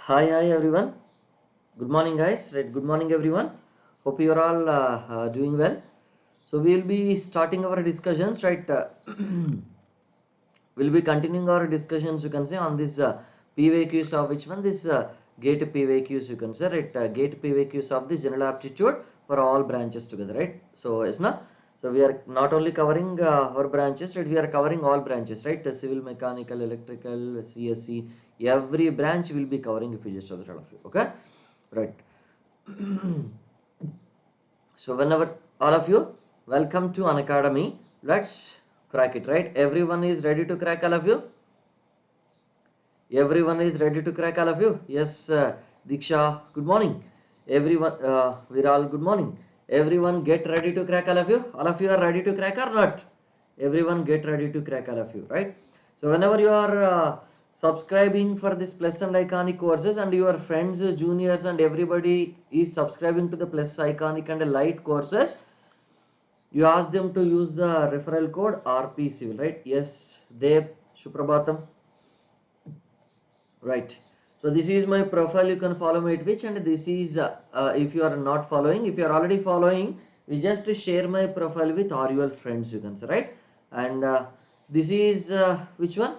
Hi everyone. Good morning, guys. Right, good morning, everyone. Hope you are all doing well. So we will be starting our discussions. Right, we'll be continuing our discussions. You can say on this PYQs of which one this GATE PYQs you can say right. GATE PYQs of the General Aptitude for all branches together. Right. So it's not. So we are not only covering our branches, right? We are covering all branches, right? Civil, mechanical, electrical, CSE, every branch will be covering if you just observe all of you. Okay, right. So whenever all of you, welcome to Unacademy. Let's crack it, right? Everyone is ready to crack, all of you. Everyone is ready to crack, all of you. Yes, Diksha. Good morning, everyone. Viral. Good morning. Everyone, get ready to crack, all of you. All of you are ready to crack or not? Everyone get ready to crack, all of you, right? So whenever you are subscribing for this plus and iconic courses and your friends, juniors and everybody is subscribing to the plus iconic and light courses, you ask them to use the referral code RP Civil, right? Yes, Dev, Suprabhatam, right? So this is my profile, you can follow me at which, and this is if you are not following, if you are already following, we just share my profile with all your friends, you can say, right? And this is which one?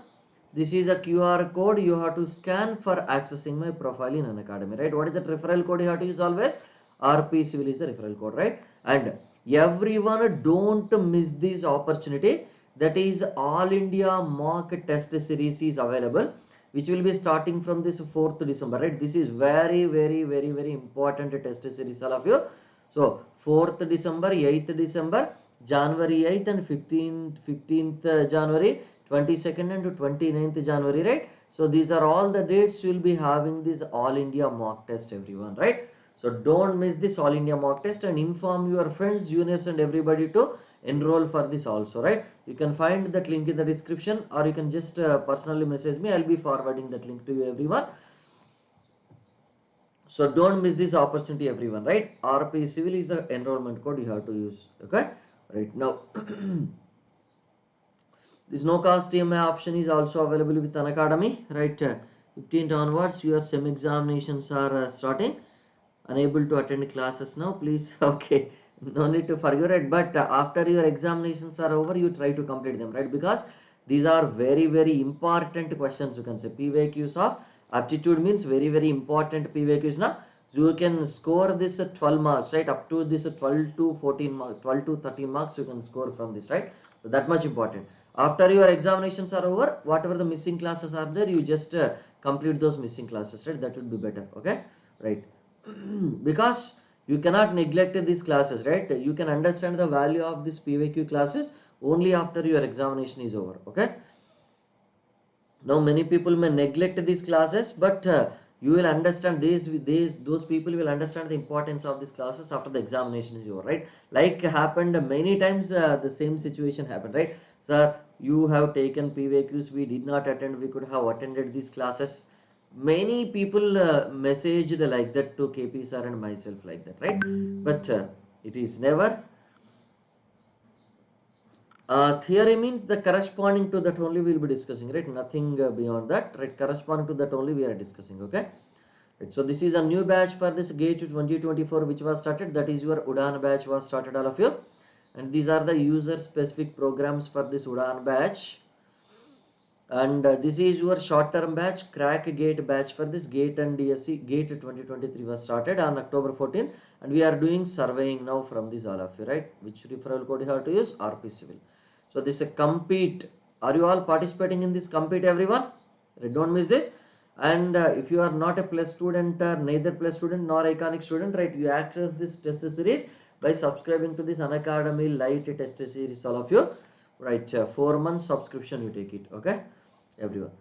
This is a QR code you have to scan for accessing my profile in Unacademy, right? What is that referral code you have to use always? RP Civil is the referral code, right? And everyone don't miss this opportunity. That is all India mock test series is available, which will be starting from this 4th December, right? This is very important test series, all of you. So 4th December, 8th December, January 8th and 15th January, 22nd and 29th January, right? So these are all the dates we will be having this all India mock test, everyone, right? So don't miss this all India mock test and inform your friends, juniors and everybody to enroll for this also, right? You can find that link in the description, or you can just personally message me. I'll be forwarding that link to you, everyone. So don't miss this opportunity, everyone, right? RP Civil is the enrollment code you have to use. Okay, right now. This no cost EMI option is also available with Unacademy, right? 15th onwards, your SEM examinations are starting. Unable to attend classes now, please. Okay, no need to forget it, but after your examinations are over, you try to complete them, right? Because these are very important questions, you can say. PYQs of aptitude means very important PYQs now. So you can score this at 12 marks, right? Up to this 12 to 14 marks, 12 to 13 marks you can score from this, right? So that much important. After your examinations are over, whatever the missing classes are there, you just complete those missing classes, right? That would be better. Okay, right? Because you cannot neglect these classes, right? You can understand the value of this PYQ classes only after your examination is over. Okay, now many people may neglect these classes, but you will understand those people will understand the importance of these classes after the examination is over, right? Like happened many times, the same situation happened, right? Sir, you have taken PYQs, we did not attend, we could have attended these classes. Many people messaged like that to KP sir and myself, like that, right? But it is never. Theory means the corresponding to that only we will be discussing, right? Nothing beyond that, right? Corresponding to that only we are discussing. Okay, right. So this is a new batch for this GATE 2024 which was started. That is your Udan batch was started, all of you. And these are the user specific programs for this Udan batch. And this is your short term batch, crack GATE batch for this GATE and DSE. GATE 2023 was started on October 14, and we are doing surveying now from this, all of you, right? Which referral code you have to use? RP Civil. So this is a compete. Are you all participating in this compete, everyone? Don't miss this. And if you are not a plus student, neither plus student nor iconic student, right? You access this test series by subscribing to this Unacademy Light test series, all of you, right? 4 months subscription you take it. Okay, everyone.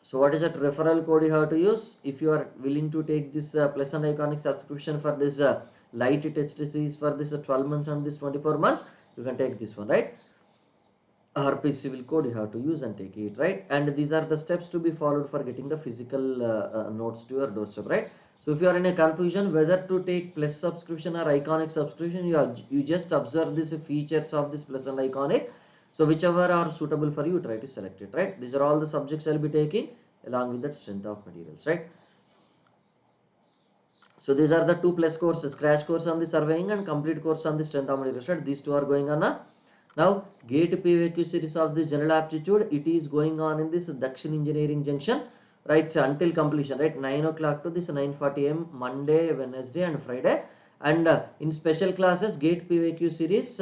So what is that referral code you have to use if you are willing to take this plus and iconic subscription for this light test series for this 12 months and this 24 months? You can take this one, right? RP Civil code you have to use and take it, right? And these are the steps to be followed for getting the physical notes to your doorstep, right? So if you are in a confusion whether to take plus subscription or iconic subscription, you just observe these features of this plus and iconic. So whichever are suitable for you, try to select it, right? These are all the subjects I'll be taking. along with that strength of materials, right? So these are the 2+ courses, crash course on the surveying and complete course on the strength of materials, right? These two are going on now. GATE PYQ series of the general aptitude, it is going on in this Dakshina engineering junction, right, until completion, right, 9 o'clock to this 9:40 am Monday, Wednesday and Friday. And in special classes, GATE PYQ series,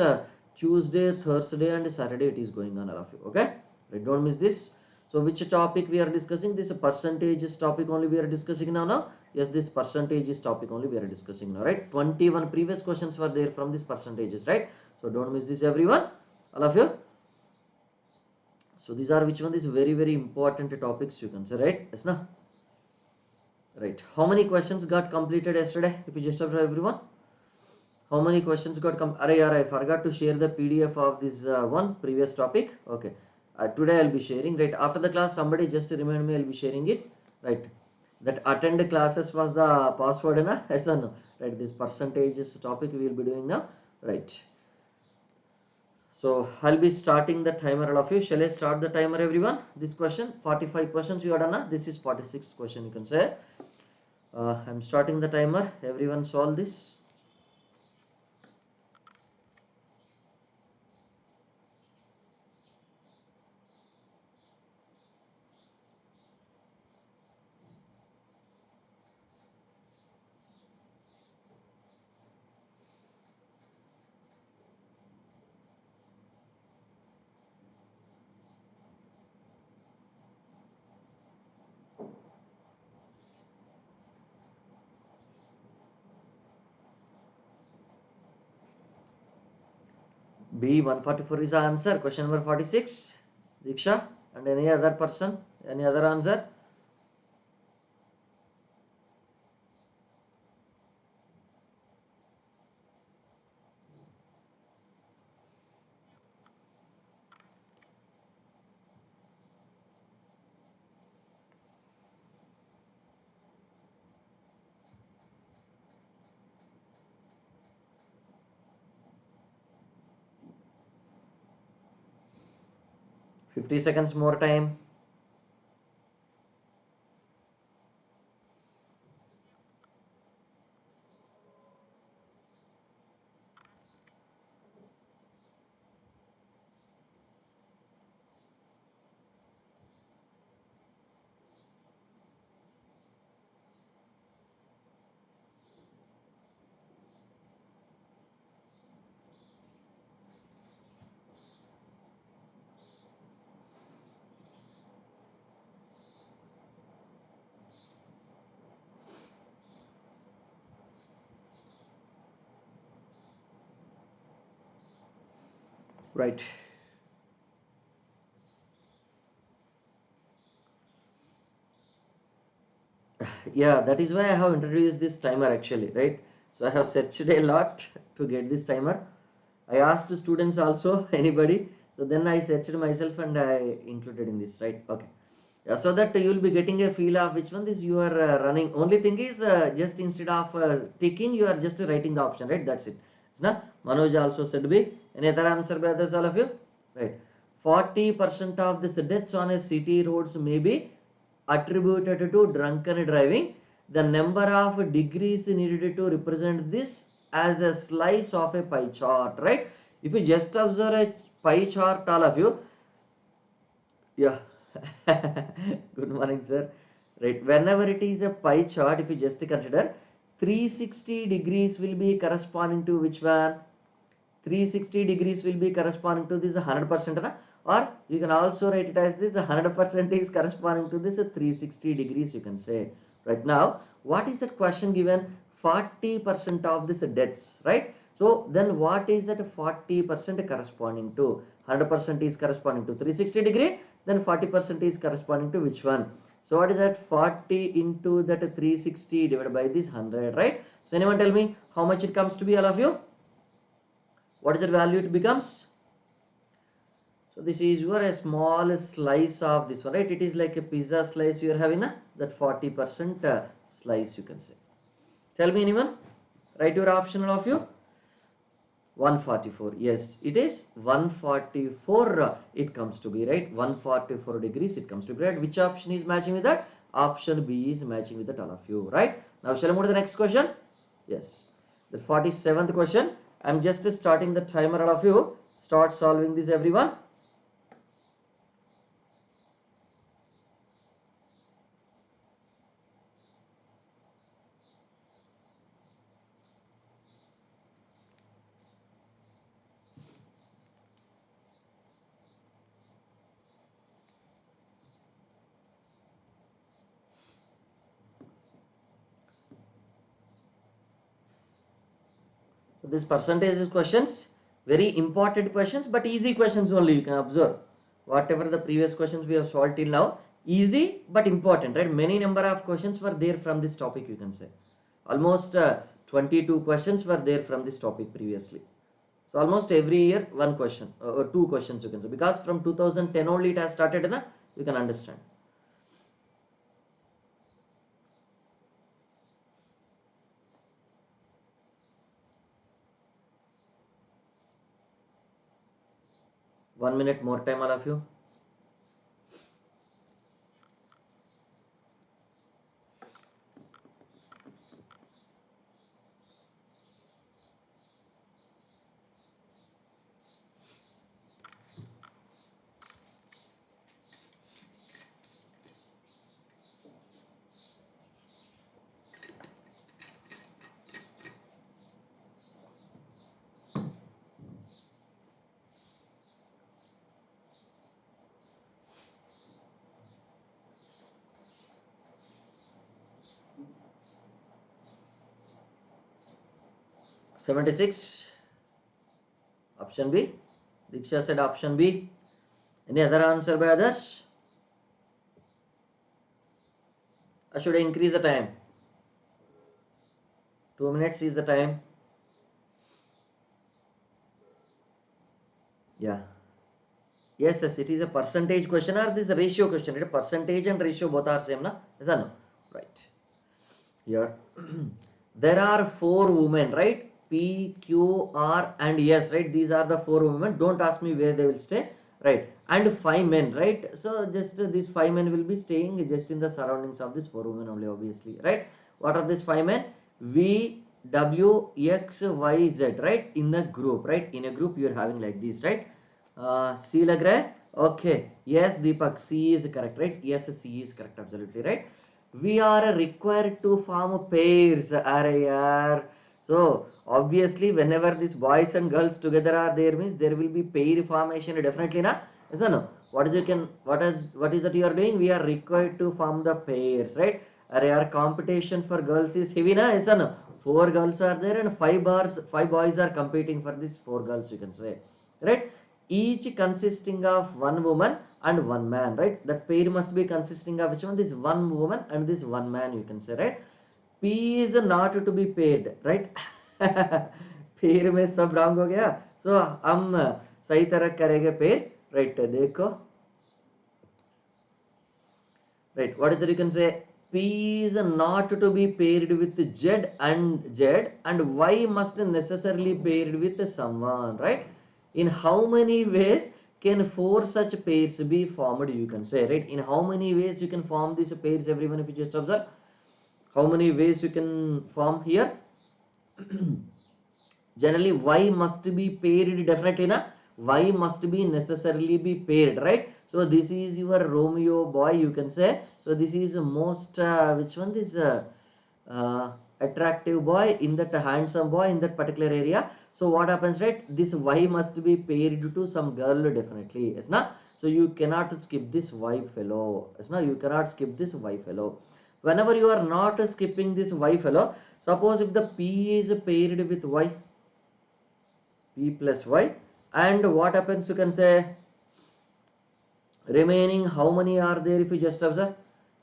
Tuesday, Thursday and Saturday it is going on, all of you. Okay, right, don't miss this. So which topic we are discussing? This percentages topic only we are discussing now. Yes, this percentages topic only we are discussing now, right? 21 previous questions were there from these percentages, right? So don't miss this, everyone, all of you. So these are which one? These very important topics, you can say, right? Yes, na? Right. How many questions got completed yesterday? If you just observe, everyone, how many questions got I forgot to share the PDF of this one previous topic. Okay, today I'll be sharing, right after the class. Somebody just remind me, I'll be sharing it, right? That attend classes was the password, na? Yes or no? Right, this percentages topic we will be doing now, right? So I'll be starting the timer, all of you. Shall I start the timer, everyone? This question, 45 questions you are done, na? This is 46th question, you can say. I'm starting the timer. Everyone solve this. B 144 is the answer. Question number 46. Diksha and any other person? Any other answer? Fifty seconds more time. Right. Yeah, that is why I have introduced this timer actually, right? So I have searched a lot to get this timer. I asked students also, anybody. So then I searched myself and I included in this, right? Okay. Yeah, so that you will be getting a feel of which one this you are running. Only thing is just instead of ticking, you are just writing the option, right? That's it. It's not. Manoj also said B. Any other answer by others, all of you? Right. 40% of the deaths on a city roads may be attributed to drunken driving. The number of degrees needed to represent this as a slice of a pie chart, right? If you just observe a pie chart, all of you, yeah. Good morning, sir. Right. Whenever it is a pie chart, if you just consider 360 degrees will be corresponding to which one? 360 degrees will be corresponding to this 100%, or you can also write it as this 100% is corresponding to this 360 degrees, you can say. Right now, what is that question given? 40% of this deaths, right? So then what is that 40% corresponding to? 100% is corresponding to 360 degree, then 40% is corresponding to which one? So what is that? 40 into that 360 divided by this 100, right? So anyone tell me how much it comes to be, all of you? What is the value it becomes? So this is your a small slice of this one, right? It is like a pizza slice you are having, that 40% slice, you can say. Tell me anyone. Write your option, all of you. 144. Yes, it is 144. It comes to be, right? 144 degrees it comes to be, right? Which option is matching with that? Option B is matching with that, all of you, right? Now shall I move to the next question? Yes, the 47th question. I'm just starting the timer, all of you. Start solving this, everyone. So this percentage questions, very important questions, but easy questions only, you can observe. Whatever the previous questions we have solved till now, easy but important, right? Many number of questions were there from this topic, you can say. Almost 22 questions were there from this topic previously. So almost every year one question or two questions, you can say, because from 2010 only it has started, na? You can understand. One minute more time, all of you. 76. Option B. Diksha said option B. Any other answer by others? Or should I increase the time? 2 minutes is the time. Yeah. Yes, it is a percentage question or this is a ratio question. It is percentage and ratio both are same, na? Is that no? Right. Here. There are 4 women, right? P, Q, R and S, right? These are the 4 women. Don't ask me where they will stay, right? And 5 men, right? So just these 5 men will be staying just in the surroundings of these 4 women only, obviously, right? What are these 5 men? V, W, X, Y, Z, right? In a group, right? In a group you are having like this, right? C lag raha hai? Okay. Yes, Deepak, C is correct, right? Yes, C is correct, absolutely right. We are required to form pairs. Arey yaar. So obviously, whenever these boys and girls together are there, means there will be pair formation definitely, na? Yes or no? What is that you are doing? We are required to form the pairs, right? Arey yaar, competition for girls is heavy, na? Yes or no? 4 girls are there and 5 boys are competing for these 4 girls, you can say, right? Each consisting of one woman and one man, right? That pair must be consisting of which one? This one woman and this one man, you can say, right? P is not to be paired, right? pair में सब wrong हो गया. So हम सही तरह करेंगे pair, right? देखो, right? What is that you can say? P is not to be paired with Z and Y must necessarily paired with someone, right? In how many ways can 4 such pairs be formed, you can say, right? In how many ways you can form these pairs, everyone, if you just observe how many ways you can form here. Generally Y must be paired, definitely, na? Y must be necessarily be paired, right? So this is your Romeo boy, you can say. So this is the most which one, this attractive boy, in that handsome boy in that particular area. So what happens, right? This Y must be paired to some girl, definitely, yes na? So you cannot skip this Y fellow, yes na? You cannot skip this Y fellow. Whenever you are not skipping this Y fellow, suppose if the P is paired with Y, P plus Y, and what happens, you can say, remaining how many are there, if you just observe?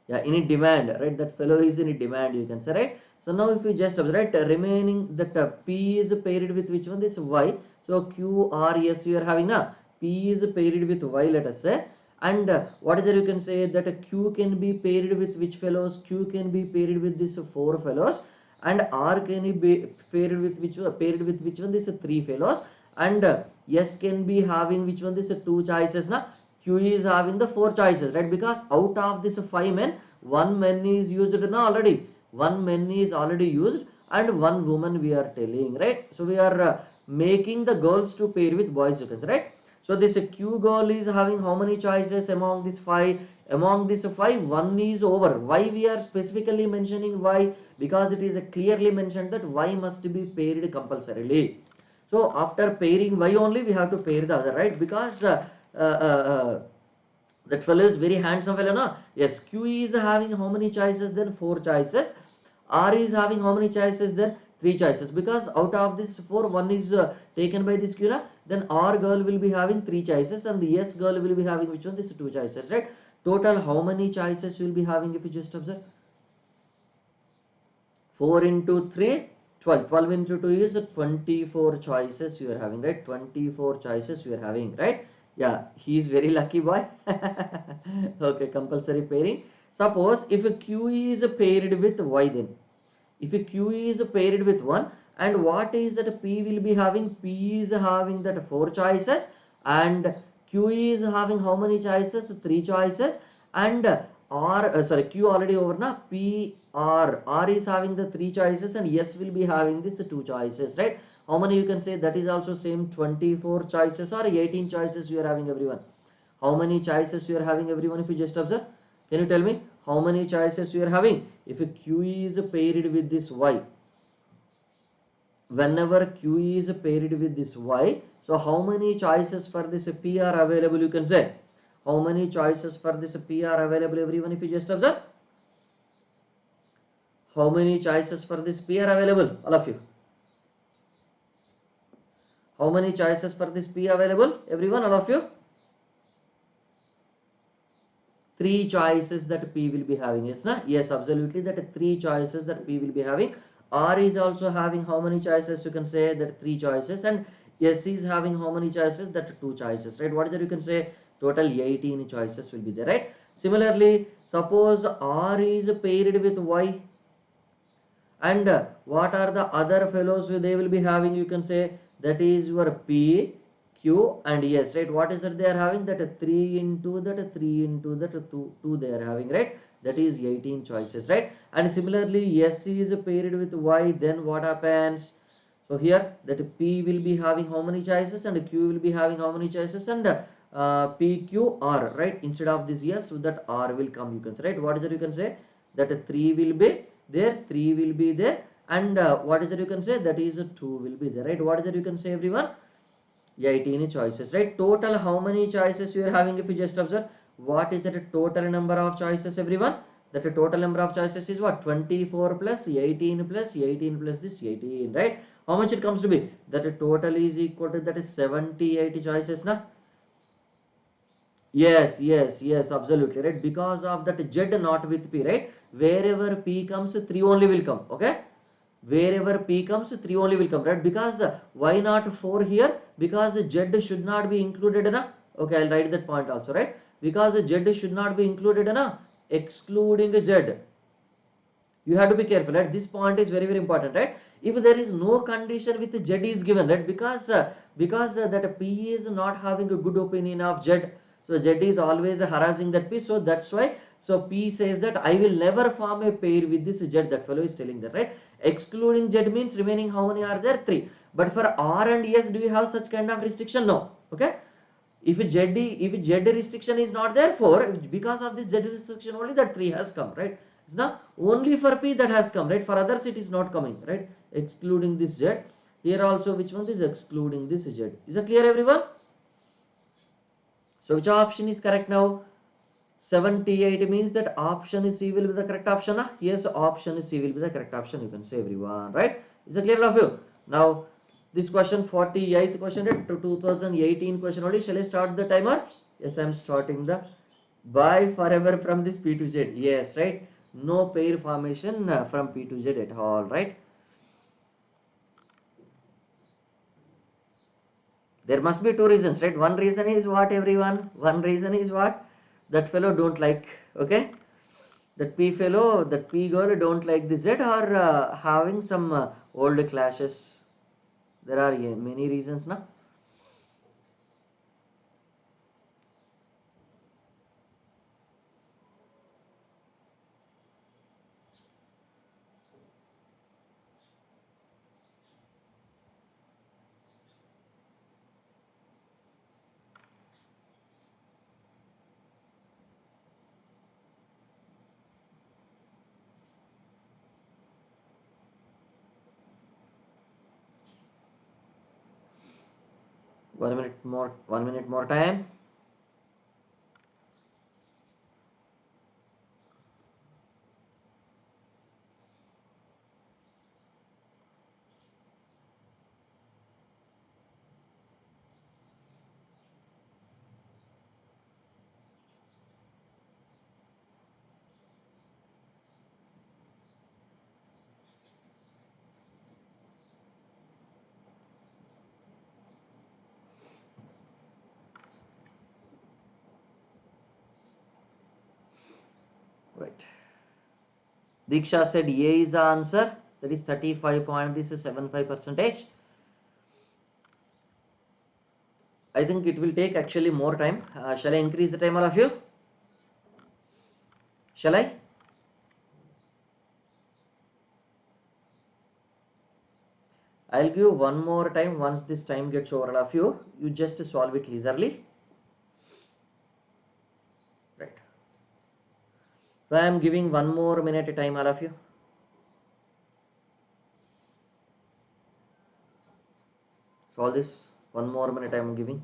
Yeah, in a demand, right? That fellow is in a demand, you can say, right? So now if you just observe, right, remaining that P is paired with which one? This Y. So Q, R, S you are having, na? P is paired with Y, let us say. And what is there, you can say that Q can be paired with which fellows? Q can be paired with these 4 fellows. and R can be paired with which one? Paired with which one? This is 3 fellows, and S can be having which one? This is 2 choices. Now Q is having the 4 choices, right? Because out of this 5 men, 1 man is used now already. 1 man is already used, and 1 woman we are telling, right? So we are making the girls to pair with boys, you can say, right? So this Q girl is having how many choices among these 5? Among these 5, 1 is over. Why we are specifically mentioning why? Because it is clearly mentioned that Y must be paired compulsorily. So after pairing Y only, we have to pair the other, right? Because uh, uh, that fellow is very handsome fellow, no? Yes, Q is having how many choices? Then 4 choices. R is having how many choices? Then 3 choices. Because out of this 4, 1 is taken by this Q, then R girl will be having 3 choices, and the S girl will be having which one? This 2 choices, right? Total how many choices you will be having if you just observe? 4 into 3, 12. 12 into 2 is 24 choices you are having, right? 24 choices you are having, right? Yeah, he is very lucky boy. Okay, compulsory pairing. Suppose if a Q is paired with Y, then if a Q is paired with 1, and what is that P will be having? P is having that 4 choices, and Q is having how many choices? 3 choices, and Q already over na. R is having the 3 choices, and S will be having this 2 choices, right? How many you can say? That is also same 24 choices or 18 choices you are having, everyone. How many choices you are having, everyone, if you just observe? Can you tell me how many choices you are having? If a Q is paired with this Y, whenever Q is paired with this Y, so how many choices for this P are available, you can say? How many choices for this P are available, everyone, if you just observe? How many choices for this P are available, all of you? How many choices for this P available, everyone, all of you? 3 choices that P will be having. Yes, na? Yes, absolutely. That 3 choices that P will be having. R is also having how many choices? You can say that 3 choices, and S is having how many choices? That 2 choices, right? What is that? You can say total 18 choices will be there, right? Similarly, suppose R is paired with Y, and what are the other fellows they will be having? You can say that is your P, Q, and S, right? What is that they are having? That 3 into that 3 into that 2 they are having, right? That is 18 choices, right? And similarly, S is paired with Y, then what happens? So here that P will be having how many choices, and Q will be having how many choices, and P, Q, R, right? Instead of this S, so that R will come, you can say, right? What is that? You can say that 3 will be there, 3 will be there, and what is that? You can say that is 2 will be there, right? What is that? You can say, everyone? 18 choices, right? Total how many choices you are having, if you just observe? What is the total number of choices, everyone? That the total number of choices is what? 24 plus 18 plus 18 plus this 18, right? How much it comes to be? That the total is equal to that is 78 choices, na? Yes, yes, yes, absolutely, right? Because of that Z not with P, right? Wherever P comes, 3 only will come, okay? Wherever P comes, 3 only will come, right? Because why not 4 here? Because Z should not be included in a, okay, I'll write that point also, right? Because Z should not be included in a, excluding Z. You have to be careful, right? This point is very, very important, right? If there is no condition with Z is given, right? Because that P is not having a good opinion of Z, so Z is always harassing that P, so that's why. So P says that I will never form a pair with this Z. That fellow is telling that, right? Excluding Z means remaining how many are there? 3. But for R and S, do you have such kind of restriction? No. Okay. If Z restriction is not there, 4, because of this Z restriction only that 3 has come, right? It's not only for P that has come, right? For others it is not coming, right? Excluding this Z. Here also which one is excluding this Z? Is it clear, everyone? So which option is correct now? 78 means that option is C will be the correct option. Yes, option is C will be the correct option. You can say, everyone, right? Is it clear of you? Now this question, 48th question, to 2018 question only. Shall I start the timer? Yes, I am starting the by forever from this P to Z. Yes, right? No pair formation from P to Z at all, right? There must be 2 reasons, right? One reason is what, everyone? One reason is what? That fellow don't like, okay? That P fellow, that P girl don't like the Z, or having some old clashes. There are many reasons now. One minute more. 1 minute more time. Right. Diksha said A is the answer. That is 35 point. This is 75 percentage. I think it will take actually more time. Shall I increase the time, all of you? Shall I? I'll give one more time. Once this time gets over, all of you, you just solve it leisurely. Right. So I am giving one more minute time, all of you. Solve this. One more minute I am giving.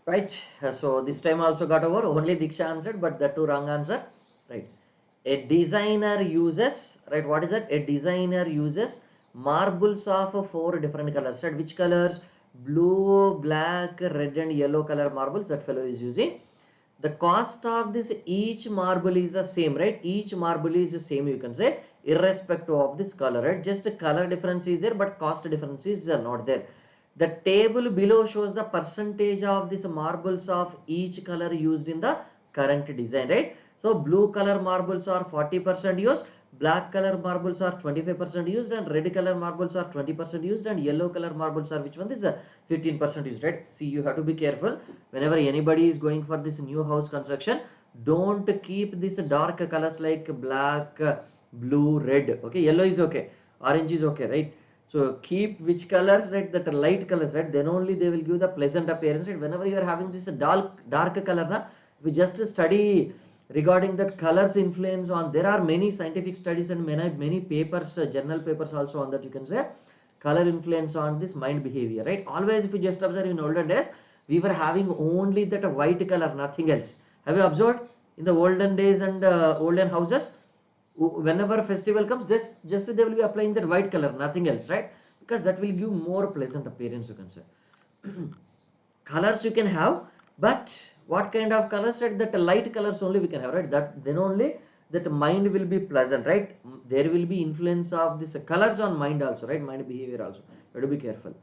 Right. So this time also got over. Only Diksha answered, but the two wrong answer. Right. A designer uses, right, what is that? A designer uses marbles of four different colors. Right? Which colors? Blue, black, red and yellow color marbles that fellow is using. The cost of this each marble is the same, right? Each marble is the same, you can say, irrespective of this color, right? Just a color difference is there, but cost difference is not there. The table below shows the percentage of these marbles of each color used in the current design, right? So blue color marbles are 40% used, black color marbles are 25% used, and red color marbles are 20% used, and yellow color marbles are which one? This is 15% used, right? See, you have to be careful whenever anybody is going for this new house construction. Don't keep this dark colors like black, blue, red. Okay, yellow is okay, orange is okay, right? So keep which colors, right? That light colors, right? Then only they will give the pleasant appearance, right? Whenever you are having this dark color, na, we just study regarding that colors influence on. There are many scientific studies and many papers, journal papers also on that, you can say color influence on this mind behavior, right? Always if you just observe in olden days, we were having only that white color, nothing else. Have you observed in the olden days and olden houses? Whenever festival comes, this just they will be applying that white color, nothing else, right? Because that will give more pleasant appearance, you can say. Colors you can have, but what kind of colors, right? That light colors only we can have, right? That then only that mind will be pleasant, right? There will be influence of this colors on mind also, right? Mind behavior also. You have to be careful.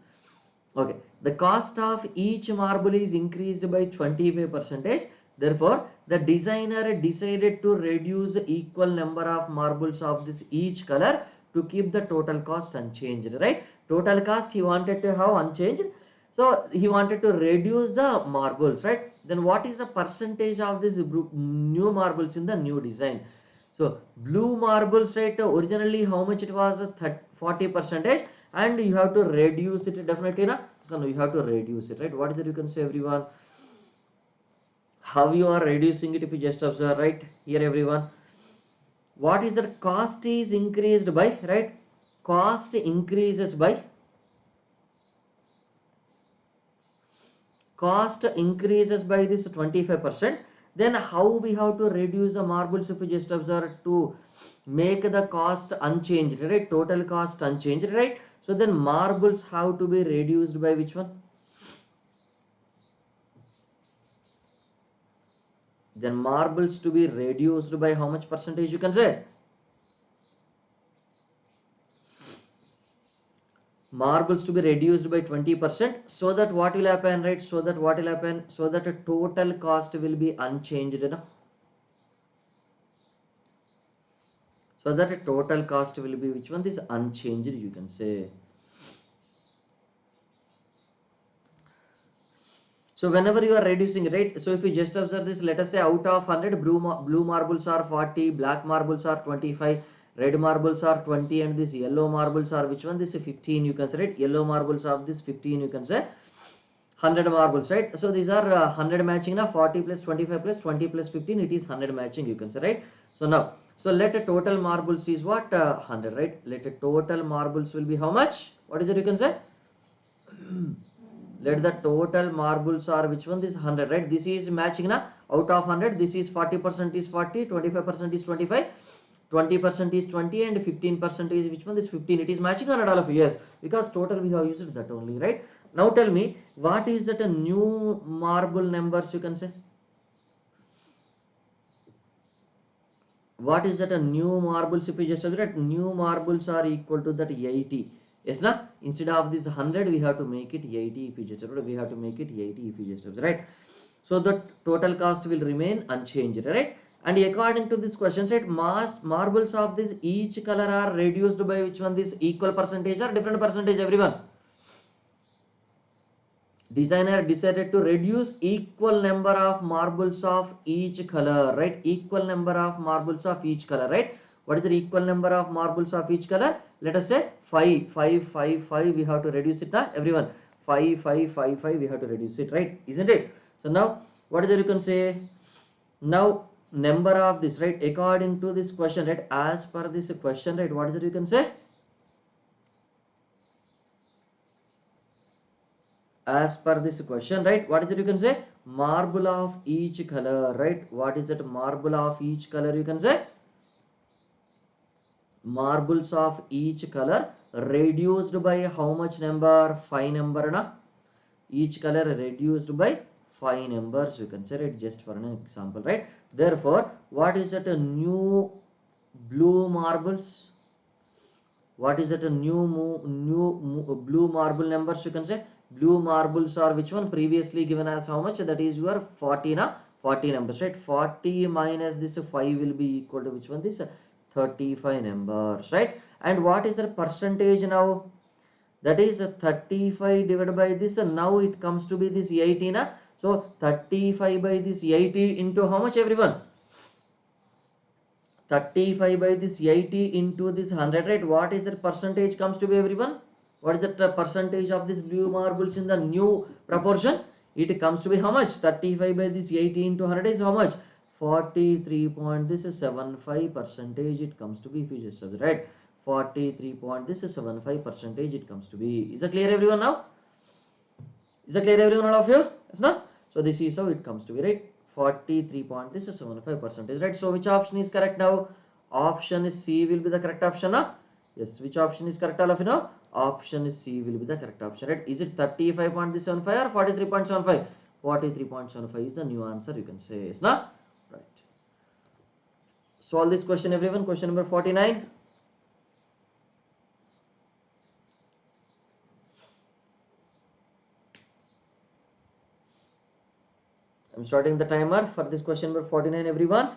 Okay, the cost of each marble is increased by 25 percentage. Therefore, the designer decided to reduce equal number of marbles of this each color to keep the total cost unchanged, right? Total cost he wanted to have unchanged. So he wanted to reduce the marbles, right? Then what is the percentage of this new marbles in the new design? So blue marbles, right? Originally how much it was? 40 percentage, and you have to reduce it definitely, na? So you have to reduce it, right? What is it you can say, everyone? How you are reducing it? If you just observe right here, everyone, what is that? Cost is increased by, right? Cost increases by, cost increases by this 25%. Then how we have to reduce the marbles? If you just observe, to make the cost unchanged, right? Total cost unchanged, right? So then marbles have to be reduced by which one? Then marbles to be reduced by how much percentage, you can say? Marbles to be reduced by 20%. So that what will happen, right? So that what will happen? So that a total cost will be unchanged, you know? So that a total cost will be which one? This unchanged, you can say. So whenever you are reducing, right? So if you just observe this, let us say out of 100, blue marbles are 40, black marbles are 25, red marbles are 20, and this yellow marbles are which one? This is 15, you can say, right? Yellow marbles of this 15, you can say. 100 marbles, right? So these are 100 matching now. 40 plus 25 plus 20 plus 15, it is 100 matching, you can say, right? So now, so let a total marbles is what? 100, right? Let a total marbles will be how much? What is it you can say? Let the total marbles are which one? This 100, right? This is matching now. Out of 100, this is 40% is 40, 25% is 25, 20% is 20, and 15% is which one? This 15. It is matching on all of years, because total we have used that only, right? Now tell me, what is that a new marble numbers, you can say? What is that a new marbles? If we just observe that new marbles are equal to that 80. Yes, na? Instead of this 100, we have to make it 80. If you just observe, we have to make it 80 if you just observe, right? So the total cost will remain unchanged, right? And according to this question, right, marbles of this each color are reduced by which one? This equal percentage or different percentage, everyone? Designer decided to reduce equal number of marbles of each color, right? Equal number of marbles of each color, right? What is the equal number of marbles of each color? Let us say 5, 5, 5, 5. We have to reduce it now, everyone. 5, 5, 5, 5. We have to reduce it, right? Isn't it? So now, what is it you can say? Now, number of this, right? According to this question, right? As per this question, right? What is it you can say? As per this question, right? What is it you can say? Marble of each color, right? What is that marble of each color, you can say? Marbles of each color reduced by how much number? 5 number, na? Each color reduced by 5 numbers, you can say, right? Just for an example, right? Therefore, what is that a new blue marbles? What is that a blue marble numbers, you can say? Blue marbles are which one? Previously given as how much? That is your 40, na? 40 numbers, right? 40 minus this 5 will be equal to which one? This 35 numbers, right? And what is the percentage now? That is 35 divided by this, and now it comes to be this 80, na? So 35 by this 80 into how much, everyone? 35 by this 80 into this 100, right? What is the percentage comes to be, everyone? What is the percentage of this blue marbles in the new proportion? It comes to be how much? 35 by this 80 into 100 is how much? 43 point, this is 75 percentage it comes to be, if you just observe, right? 43 point, this is 75 percentage it comes to be. Is that clear, everyone, now? Is that clear, everyone, all of you? Yes, no? So this is how it comes to be, right? 43 point, this is 75 percentage, right? So which option is correct now? Option is C will be the correct option, huh? Yes, which option is correct, all of you know? Option is C will be the correct option, right? Is it 35.75 or 43.75? 43.75 is the new answer, you can say. Yes, no? Right. Solve this question, everyone. Question number 49. I'm starting the timer for this question number 49, everyone.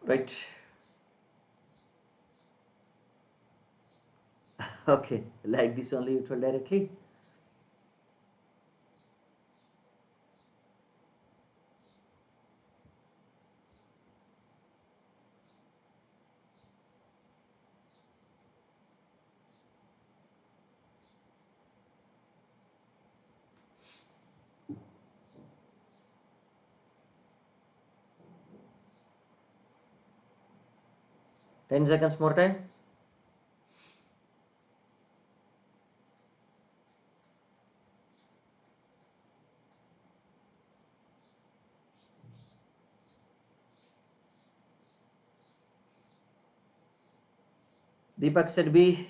right? Okay, like this only you told directly. Ten seconds more time. Deepak said B.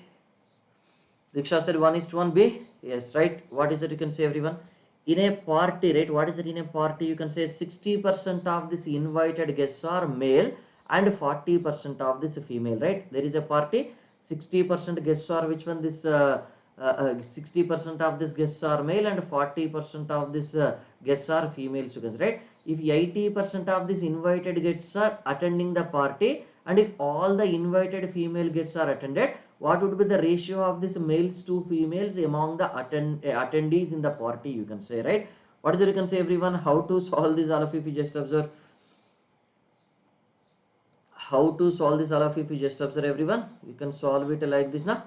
Diksha said 1:1 B. Yes, right. What is it? You can say everyone. In a party, right? What is it in a party? You can say 60% of this invited guests are male and 40% of this female, right? There is a party. 60% guests are which one? This 60% of these guests are male and 40% of this guests are females. You can say, right? If 80% of these invited guests are attending the party, and if all the invited female guests are attended, what would be the ratio of this males to females among the attendees in the party? You can say, right? What is it? You can say everyone. How to solve this? All of you, if you just observe. How to solve this? All of you, if you just observe everyone. You can solve it like this, na.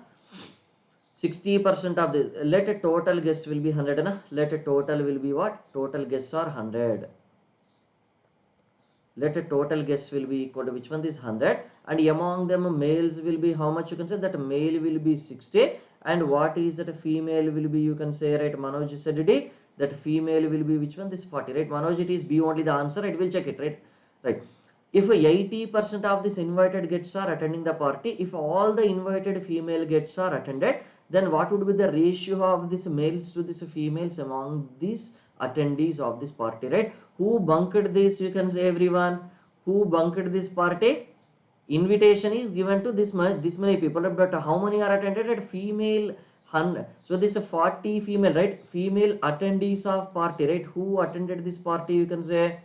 60% of this. Let a total guess will be 100, na. Let a total will be what? Total guess are 100. Let a total guess will be equal to which one? This 100, and among them males will be how much? You can say that male will be 60, and what is that female will be? You can say, right? Manoj said it, that female will be which one? This 40, right? Manoj, it is B only the answer, right? We'll check it, right? Right. If 80% of this invited guests are attending the party, if all the invited female guests are attended, then what would be the ratio of this males to this females among these attendees of this party, right? Who bunked this? You can say everyone. Who bunked this party? Invitation is given to this much, this many people, but how many are attended? At female 100. So this is 40 female, right? Female attendees of party, right? Who attended this party? You can say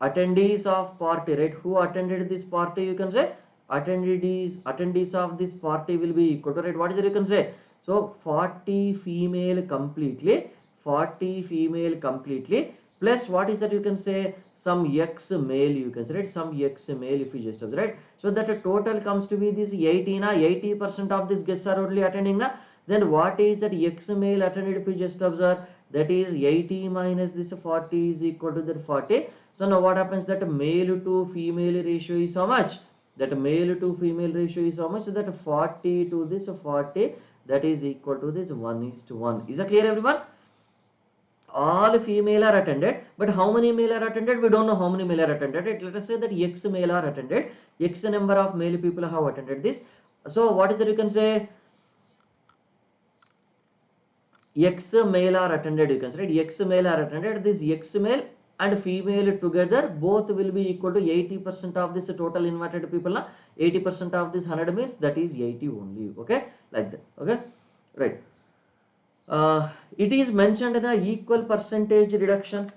attendees of party, right? Who attended this party? You can say attendees of this party will be equal to, right? What is it? You can say, so 40 female completely, 40 female completely, plus what is that? You can say some x male, you can say, right? Some x male, if you just observe, right? So that a total comes to be this 18, 80% of these guests are only attending, na. Then what is that x male attended? If you just observe, that is 80 minus this 40 is equal to that 40. So now what happens? That male to female ratio is how much? That male to female ratio is how much? So that 40 to this 40, that is equal to this 1:1. Is that clear, everyone? All female are attended, but how many male are attended? We don't know how many male are attended. Let us say that x male are attended, x number of male people have attended this. So what is that? You can say x male are attended, you can say, right? X male are attended. This x male and female together both will be equal to 80% of this total invited people. 80% of this 100 means that is 80 only. Okay, like that. Okay, right. It is mentioned in a equal percentage reduction.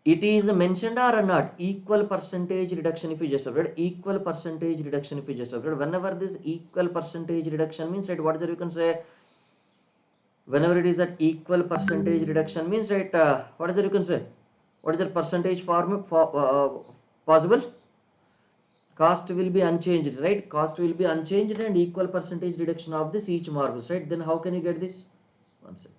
It is mentioned or not? Equal percentage reduction, if you just read equal percentage reduction, if you just read, whenever this equal percentage reduction means, right? What is it? You can say, whenever it is at equal percentage reduction means, right? What is it? You can say, what is the percentage form for possible? Cost will be unchanged, right? Cost will be unchanged and equal percentage reduction of this each marbles, right? Then how can you get this? One sec.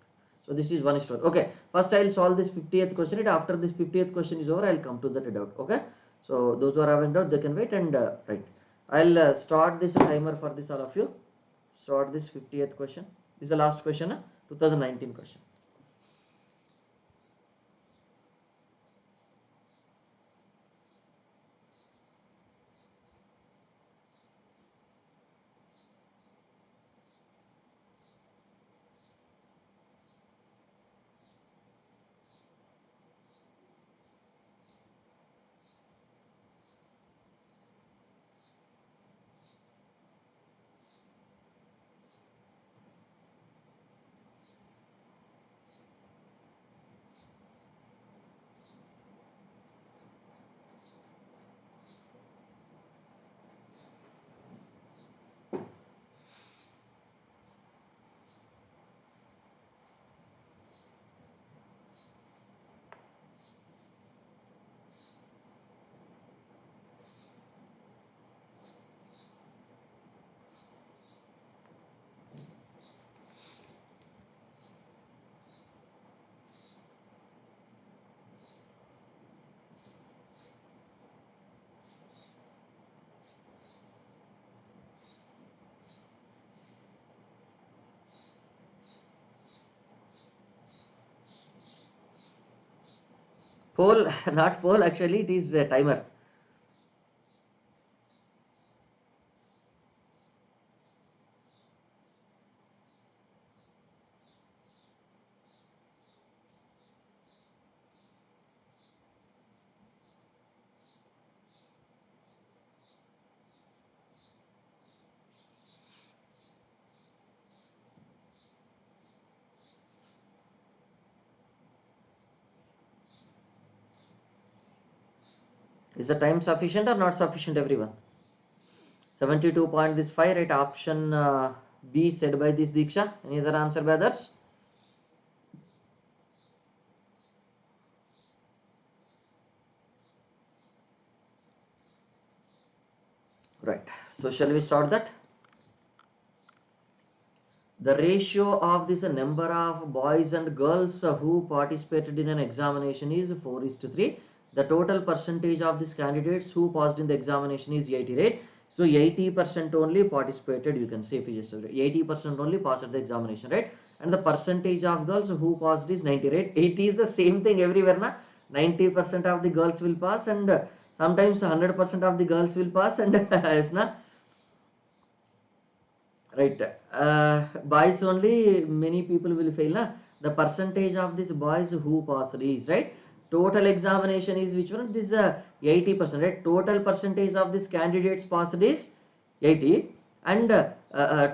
So this is 1:1. Okay, first I'll solve this 50th question, right? After this 50th question is over, I'll come to that doubt. Okay, so those who are having doubt, they can wait, and right, I'll start this timer for this, all of you. Start this 50th question. This is the last question, 2019 question. Poll, not poll, actually it is a timer. Is the time sufficient or not sufficient, everyone? 72.5, right? Option B said by this Diksha. Any other answer by others? Right. So shall we start that? The ratio of this number of boys and girls who participated in an examination is 4:3. The total percentage of these candidates who passed in the examination is 80, right? So 80% only participated, you can say, if you just 80% only passed the examination, right? And the percentage of girls who passed is 90, right? 80 is the same thing everywhere, na? 90% of the girls will pass, and sometimes 100% of the girls will pass, and yes, na? Right. Boys only many people will fail, na? The percentage of these boys who passed is, right? Total examination is which one? This 80%, right? Total percentage of these candidates passed is 80, and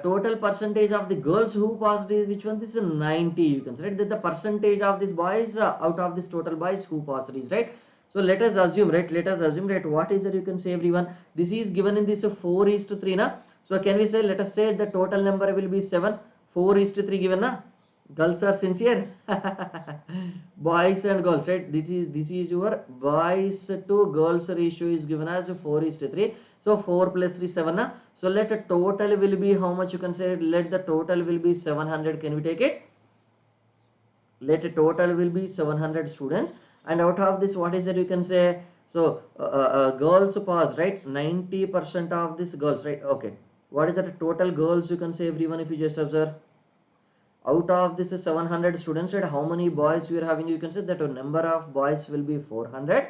total percentage of the girls who passed is which one? This is 90, you can say, right? That the percentage of these boys out of this total boys who passed is, right? So let us assume, right? Let us assume that what is that, you can say, everyone, this is given in this 4:3, na? So can we say, let us say the total number will be 7, 4:3 given, na? Girls are sincere. Boys and girls, right? This is your boys to girls ratio is given as 4:3. So 4 plus 3, 7, na? So let the total will be how much, you can say, let the total will be 700. Can we take it? Let a total will be 700 students, and out of this, what is it, you can say, so girls pass, right? 90% of this girls, right? Okay, what is the total girls, you can say, everyone, if you just observe, out of this 700 students, right, how many boys we are having, you can say that a number of boys will be 400,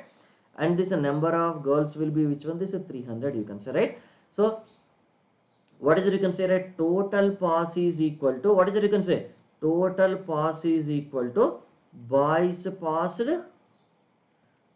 and this number of girls will be which one? This is 300, you can say, right? So what is it, you can say, right? Total pass is equal to, what is it, you can say, total pass is equal to boys passed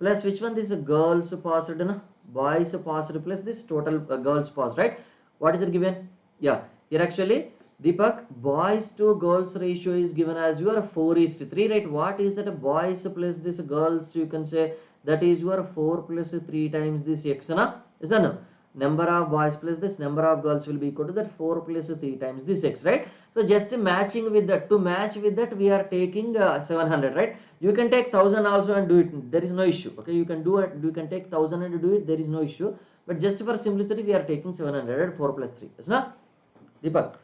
plus which one? This girls passed, no? Boys passed plus this total girls passed, right? What is it given? Yeah, here actually, Deepak, boys to girls ratio is given as your 4:3, right? What is that? Boys plus this girls, you can say, that is your 4 plus 3 times this x, na? Is that no? Number of boys plus this number of girls will be equal to that 4 plus 3 times this x, right? So just matching with that, to match with that, we are taking 700, right? You can take 1000 also and do it, there is no issue. Okay, you can do it, you can take 1000 and do it, there is no issue, but just for simplicity we are taking 700, 4 plus 3, yes, na? Deepak,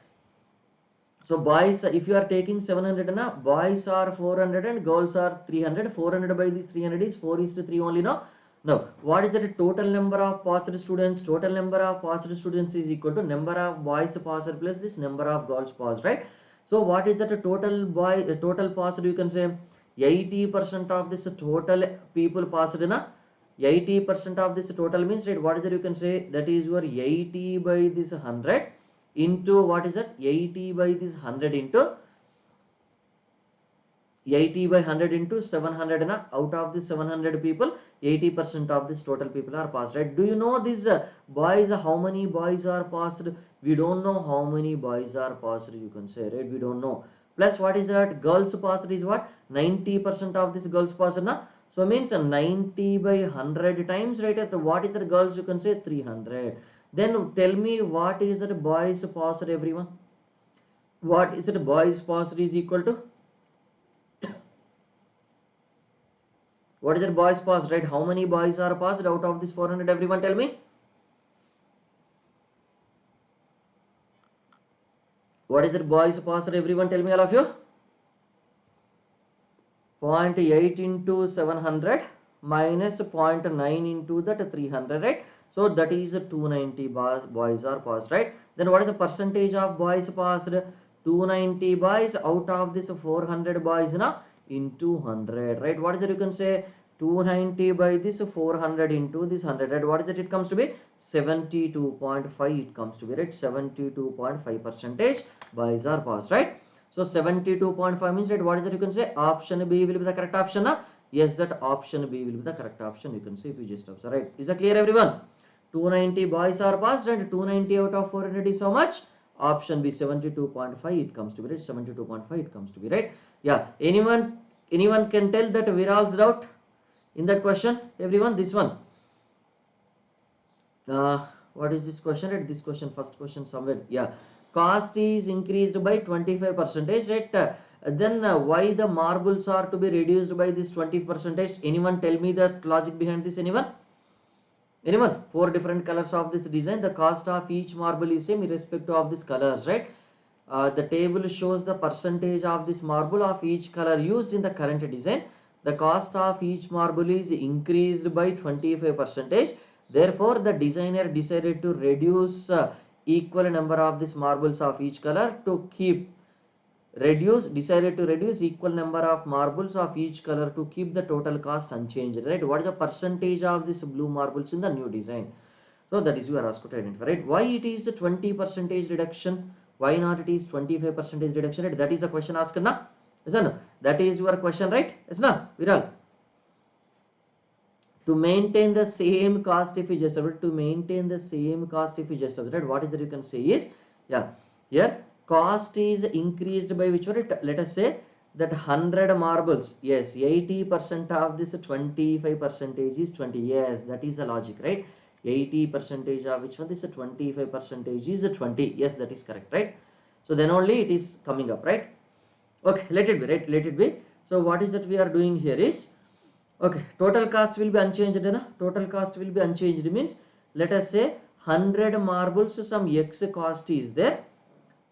so boys, if you are taking 700, na, boys are 400 and girls are 300. 400 by this 300 is 4:3 only, no? Now, what is the total number of passed students? Total number of passed students is equal to number of boys passed plus this number of girls passed, right? So what is that total total passed, you can say 80% of this total people passed, na? 80% of this total means, right, what is it, you can say, that is your 80 by this 100 into, what is that, 80 by this 100 into 80 by 100 into 700, na? Out of the 700 people, 80% of this total people are passed, right? Do you know this boys, how many boys are passed? We don't know how many boys are passed, you can say, right? We don't know. Plus what is that? Girls passed is what? 90% of this girls passed, na? So means 90 by 100 times, right? At what is the girls, you can say 300. Then tell me, what is that boys passed, everyone? What is it boys passed is equal to? What is that boys passed, right? How many boys are passed out of this 400? Everyone tell me. What is that boys passed? Everyone tell me, all of you. 0.8 into 700 minus 0.9 into that 300, right? So that is 290 boys are passed, right? Then what is the percentage of boys passed? 290 boys out of this 400 boys, na, into 100, right? What is it, you can say, 290 by this 400 into this 100, right? What is it? It comes to be 72.5. It comes to be, right? 72.5 percentage buys are passed, right? So 72.5 means, right, what is that? You can say option B will be the correct option. Yes, that option B will be the correct option. You can say if you just observe, right? Is that clear, everyone? 290 boys are passed, and 290 out of 400 is how much? Option B, 72.5. It comes to be, right? 72.5. It comes to be, right? Yeah. Anyone can tell that Viral's doubt in that question? Everyone, this one. What is this question? Right? This question, first question somewhere. Yeah. Cost is increased by 25%, right? Then why the marbles are to be reduced by this 20%? Anyone tell me the logic behind this? Anyone? Four different colors of this design. The cost of each marble is same irrespective of this colors, right? The table shows the percentage of this marble of each color used in the current design. The cost of each marble is increased by 25%. Therefore, the designer decided to reduce equal number of this marbles of each color to decided to reduce equal number of marbles of each color to keep the total cost unchanged, right? What is the percentage of this blue marbles in the new design? So that is you are asked to identify, right? Why it is a 20% reduction? Why not it is 25% reduction, right? That is the question asked na? Yes or no? That is your question, right? Yes na? Viral. To maintain the same cost, if you just observe, to maintain the same cost, if you just observe, what is that you can say is, yeah, here cost is increased by which one? Let us say that 100 marbles, yes, 80% of this 25% is 20. Yes, that is the logic, right? 80% of which one? This 25% is 20. Yes, that is correct, right? So then only it is coming up, right? Okay, let it be, right? Let it be. So what is that we are doing here is, okay, total cost will be unchanged. Total cost will be unchanged means, let us say 100 marbles, some X cost is there.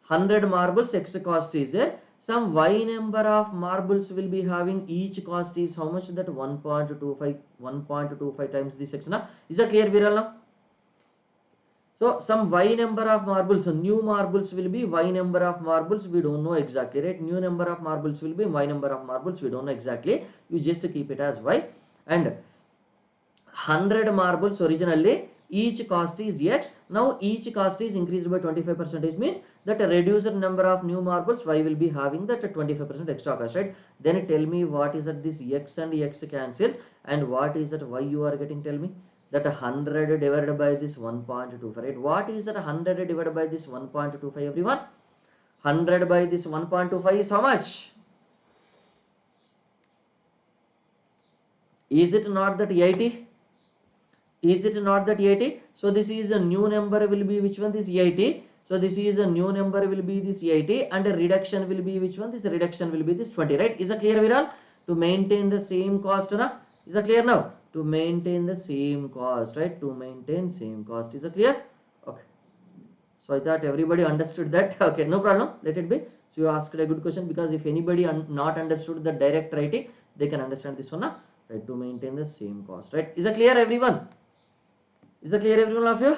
100 marbles X cost is there. Some Y number of marbles will be having, each cost is how much? That 1.25 times this X. Is that clear, Viral? Now? So some Y number of marbles, so new marbles will be Y number of marbles, we don't know exactly, right? New number of marbles will be Y number of marbles, we don't know exactly. You just keep it as Y. And 100 marbles originally, each cost is X. Now each cost is increased by 25%, means that a reduced number of new marbles, Y will be having that 25% extra cost, right? Then tell me what is that this X and X cancels, and what is that Y you are getting? Tell me. That 100 divided by this 1.25, right? What is that 100 divided by this 1.25, everyone? 100 by this 1.25 is how much? Is it not that 80? Is it not that 80? So this is a new number will be which one? This 80. So this is a new number will be this 80, and a reduction will be which one? This reduction will be this 20, right? Is that clear, Viral? To maintain the same cost, na? Is that clear now? To maintain the same cost, right? To maintain same cost. Is that clear? Okay. So I thought everybody understood that. Okay, no problem. Let it be. So you asked a good question, because if anybody not understood the direct writing, they can understand this one, right? To maintain the same cost, right? Is that clear, everyone? Is that clear, everyone of you?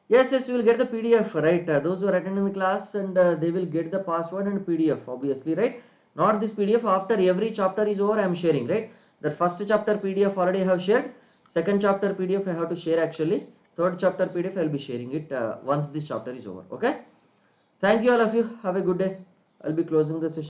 Yes, you will get the PDF, right? Those who are attending the class, and they will get the password and PDF, obviously, right? Not this PDF. After every chapter is over, I am sharing, right? That first chapter PDF already I have shared. Second chapter PDF I have to share actually. Third chapter PDF I will be sharing it once this chapter is over. Okay. Thank you all of you. Have a good day. I'll be closing the session.